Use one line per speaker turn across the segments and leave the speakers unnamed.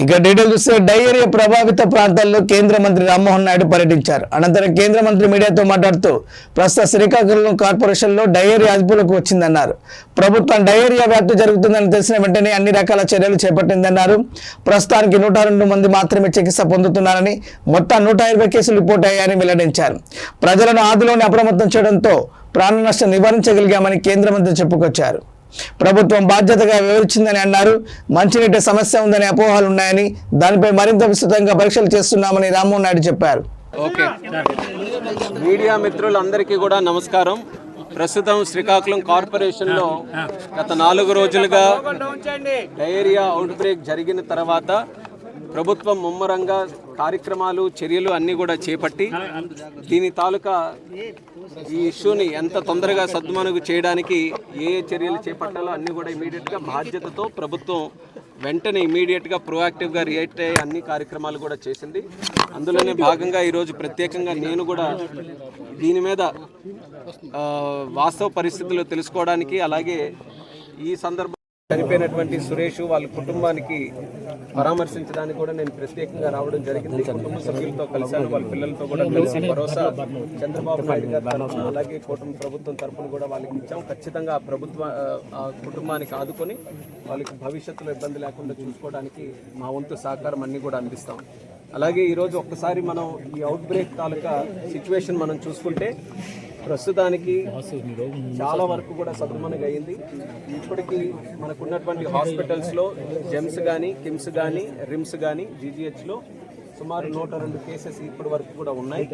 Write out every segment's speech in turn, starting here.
ఇక డీటెయిల్ చూస్తే డయేరియా ప్రభావిత ప్రాంతాల్లో కేంద్ర మంత్రి రామ్మోహన్ నాయుడు పర్యటించారు. అనంతరం కేంద్ర మంత్రి మీడియాతో మాట్లాడుతూ ప్రస్తుత శ్రీకాకుళం కార్పొరేషన్లో డయేరియా అదుపులోకి వచ్చిందన్నారు. ప్రభుత్వం డయేరియా వ్యాప్తి జరుగుతుందని తెలిసిన వెంటనే అన్ని రకాల చర్యలు చేపట్టిందన్నారు. ప్రస్తుతానికి 102 మంది మాత్రమే చికిత్స పొందుతున్నారని, మొత్తం 120 కేసులు రిపోర్ట్ అయ్యాయని వెల్లడించారు. ప్రజలను ఆదిలోనే అప్రమత్తం చేయడంతో ప్రాణ నష్టం నివారించగలిగామని కేంద్ర మంత్రి చెప్పుకొచ్చారు. ప్రభుత్వం బాధ్యతగా వివరించిందని అన్నారు. మంచినీటి సమస్య ఉందనే అపోహలు ఉన్నాయని, దానిపై మరింత విస్తృతంగా పరీక్షలు చేస్తున్నామని రామ్మోహన్ నాయుడు చెప్పారు.
ఓకే, మీడియా మిత్రులందరికీ కూడా నమస్కారం. ప్రస్తుతం శ్రీకాకుళం కార్పొరేషన్లో గత 4 రోజులుగా డయేరియా అవుట్ బ్రేక్ జరిగిన తర్వాత ప్రభుత్వం ముమ్మరంగా కార్యక్రమాలు, చర్యలు అన్నీ కూడా చేపట్టి దీని తాలూకా ఈ ఇష్యూని ఎంత తొందరగా సద్దుమణుగు చేయడానికి ఏ చర్యలు చేపట్టాలో అన్నీ కూడా ఇమీడియట్గా బాధ్యతతో ప్రభుత్వం వెంటనే ఇమీడియట్గా ప్రొయాక్టివ్గా రియాక్ట్ అయ్యే అన్ని కార్యక్రమాలు కూడా చేసింది. అందులోనే భాగంగా ఈరోజు ప్రత్యేకంగా నేను కూడా దీని మీద వాస్తవ పరిస్థితులు తెలుసుకోవడానికి, అలాగే ఈ సందర్భంలో చనిపోయినటువంటి సురేష్ వాళ్ళ కుటుంబానికి పరామర్శించడానికి కూడా నేను ప్రత్యేకంగా రావడం జరిగింది. కుటుంబ సభ్యులతో కలిశాను, వాళ్ళ పిల్లలతో కూడా కలిసి భరోసా చంద్రబాబు నాయుడు గారి తరఫున, అలాగే కూటమి ప్రభుత్వం తరఫున కూడా వాళ్ళకి ఇచ్చాం. ఖచ్చితంగా ఆ కుటుంబానికి ఆదుకొని వాళ్ళకి భవిష్యత్తులో ఇబ్బంది లేకుండా చూసుకోవడానికి మా వంతు సహకారం అన్ని కూడా అందిస్తాం. అలాగే ఈరోజు ఒక్కసారి మనం ఈ అవుట్ బ్రేక్ తాలూకా సిచ్యువేషన్ మనం చూసుకుంటే ప్రస్తుతానికి చాలా వరకు కూడా సద్దుమణుగు అయింది. ఇప్పటికీ మనకు ఉన్నటువంటి హాస్పిటల్స్లో జెమ్స్ కానీ, కిమ్స్ కానీ, రిమ్స్ కానీ, జీజీహెచ్లో సుమారు 102 కేసెస్ ఇప్పటి వరకు కూడా ఉన్నాయి.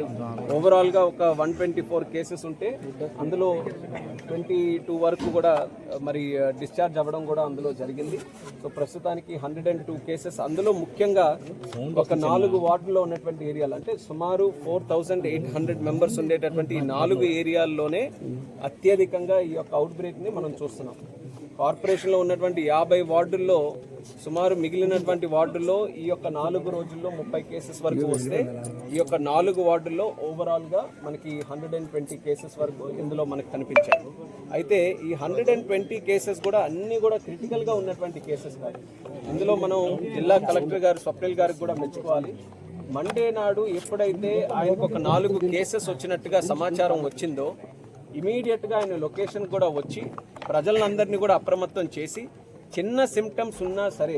ఓవరాల్గా ఒక 124 కేసెస్ ఉంటే అందులో 22 వరకు కూడా మరి డిశ్చార్జ్ అవ్వడం కూడా అందులో జరిగింది. సో ప్రస్తుతానికి 102 కేసెస్, అందులో ముఖ్యంగా ఒక 4 వార్డుల్లో ఉన్నటువంటి ఏరియాలు, అంటే సుమారు 4800 మెంబర్స్ ఉండేటటువంటి ఈ 4 ఏరియాల్లోనే అత్యధికంగా ఈ యొక్క అవుట్ బ్రేక్ని మనం చూస్తున్నాం. కార్పొరేషన్లో ఉన్నటువంటి 50 వార్డుల్లో సుమారు మిగిలినటువంటి వార్డుల్లో ఈ యొక్క 4 రోజుల్లో 30 కేసెస్ వరకు వస్తే, ఈ యొక్క 4 వార్డుల్లో ఓవరాల్గా మనకి 120 కేసెస్ వరకు ఇందులో మనకు కనిపించాయి. అయితే ఈ 120 కేసెస్ కూడా అన్నీ కూడా క్రిటికల్గా ఉన్నటువంటి కేసెస్ కాదు. ఇందులో మనం జిల్లా కలెక్టర్ గారు స్వప్నిల్ గారికి కూడా మెచ్చుకోవాలి. మండే నాడు ఎప్పుడైతే ఆయనకు ఒక 4 కేసెస్ వచ్చినట్టుగా సమాచారం వచ్చిందో ఇమీడియట్గా ఆయన లొకేషన్ కూడా వచ్చి ప్రజలందరినీ కూడా అప్రమత్తం చేసి, చిన్న సిమ్టమ్స్ ఉన్నా సరే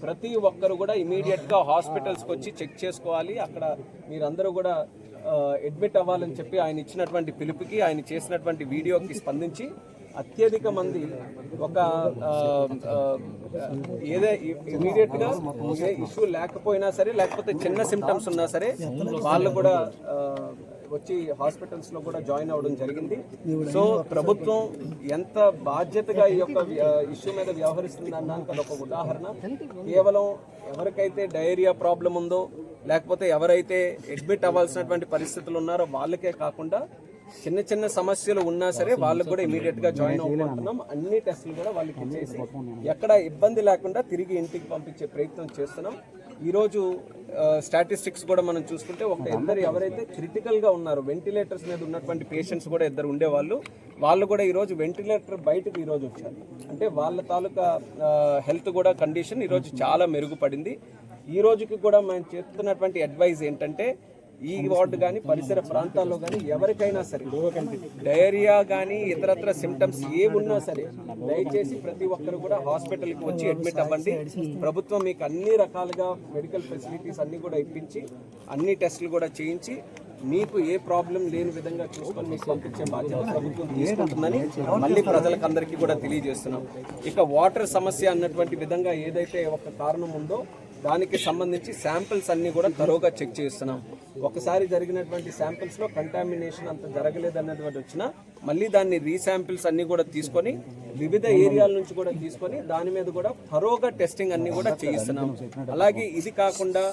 ప్రతి ఒక్కరు కూడా ఇమీడియట్గా హాస్పిటల్స్కి వచ్చి చెక్ చేసుకోవాలి, అక్కడ మీరందరూ కూడా అడ్మిట్ అవ్వాలని చెప్పి ఆయన ఇచ్చినటువంటి పిలుపుకి, ఆయన చేసినటువంటి వీడియోకి స్పందించి అత్యధిక మంది ఒక ఇమీడియట్గా ఇష్యూ లేకపోయినా సరే, లేకపోతే చిన్న సిమ్టమ్స్ ఉన్నా సరే వాళ్ళు కూడా వచ్చి హాస్పిటల్స్లో కూడా జాయిన్ అవ్వడం జరిగింది. సో ప్రభుత్వం ఎంత బాధ్యతగా ఈ యొక్క ఇష్యూ మీద వ్యవహరిస్తుందన్నాక అదొక ఉదాహరణ. కేవలం ఎవరికైతే డయేరియా ప్రాబ్లం ఉందో, లేకపోతే ఎవరైతే అడ్మిట్ అవ్వాల్సినటువంటి పరిస్థితులు ఉన్నారో వాళ్ళకే కాకుండా చిన్న చిన్న సమస్యలు ఉన్నా సరే వాళ్ళకు కూడా ఇమీడియట్గా జాయిన్ అవ్వబోతున్నాం. అన్ని టెస్టులు కూడా వాళ్ళకి చేసి ఎక్కడ ఇబ్బంది లేకుండా తిరిగి ఇంటికి పంపించే ప్రయత్నం చేస్తున్నాం. ఈరోజు స్టాటిస్టిక్స్ కూడా మనం చూసుకుంటే ఎవరైతే క్రిటికల్గా ఉన్నారో, వెంటిలేటర్స్ మీద ఉన్నటువంటి పేషెంట్స్ కూడా 2 ఉండేవాళ్ళు, వాళ్ళు కూడా ఈరోజు వెంటిలేటర్ బయటకు ఈరోజు వచ్చారు. అంటే వాళ్ళ తాలూకా హెల్త్ కూడా కండిషన్ ఈరోజు చాలా మెరుగుపడింది. ఈ రోజుకి కూడా మనం చెప్తున్నటువంటి అడ్వైజ్ ఏంటంటే, ఈ వార్డు కానీ పరిసర ప్రాంతాల్లో కానీ ఎవరికైనా సరే డయేరియా కానీ ఇతరత్ర సిమ్టమ్స్ ఏ ఉన్నా సరే దయచేసి ప్రతి ఒక్కరు కూడా హాస్పిటల్కి వచ్చి అడ్మిట్ అవ్వండి. ప్రభుత్వం మీకు అన్ని రకాలుగా మెడికల్ ఫెసిలిటీస్ అన్ని కూడా ఇప్పించి అన్ని టెస్టులు కూడా చేయించి మీకు ఏ ప్రాబ్లం లేని విధంగా చూసుకొని మీకు పంపించే బాధ్యత ప్రభుత్వం తీసుకుంటుందని మళ్ళీ ప్రజలకు అందరికీ కూడా తెలియజేస్తున్నాం. ఇక వాటర్ సమస్య అన్నటువంటి విధంగా ఏదైతే ఒక కారణం ఉందో దానికి సంబంధించి శాంపిల్స్ అన్నీ కూడా తరోగా చెక్ చేస్తున్నాం. ఒకసారి జరిగినటువంటి శాంపిల్స్లో కంటామినేషన్ అంత జరగలేదన్నటువంటి వచ్చినా మళ్ళీ దాన్ని రీశాంపిల్స్ అన్నీ కూడా తీసుకొని వివిధ ఏరియాల నుంచి కూడా తీసుకొని దాని మీద కూడా తరోగా టెస్టింగ్ అన్నీ కూడా చేయిస్తున్నాం. అలాగే ఇది కాకుండా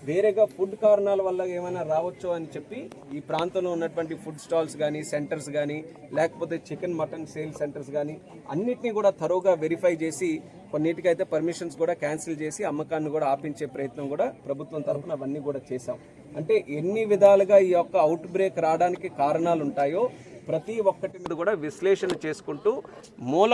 వేరేగా ఫుడ్ కారణాల వల్ల ఏమైనా రావచ్చు అని చెప్పి ఈ ప్రాంతంలో ఉన్నటువంటి ఫుడ్ స్టాల్స్ కానీ, సెంటర్స్ కానీ, లేకపోతే చికెన్ మటన్ సేల్ సెంటర్స్ కానీ అన్నిటినీ కూడా తరోగా వెరిఫై చేసి కొన్నిటికైతే పర్మిషన్స్ కూడా క్యాన్సిల్ చేసి అమ్మకాన్ని కూడా ఆపించే ప్రయత్నం కూడా ప్రభుత్వం తరఫున అవన్నీ కూడా చేశాం. అంటే ఎన్ని విధాలుగా ఈ యొక్క అవుట్ బ్రేక్ రావడానికి కారణాలు ఉంటాయో ప్రతి ఒక్కటి మీద కూడా విశ్లేషణ చేసుకుంటూ మూల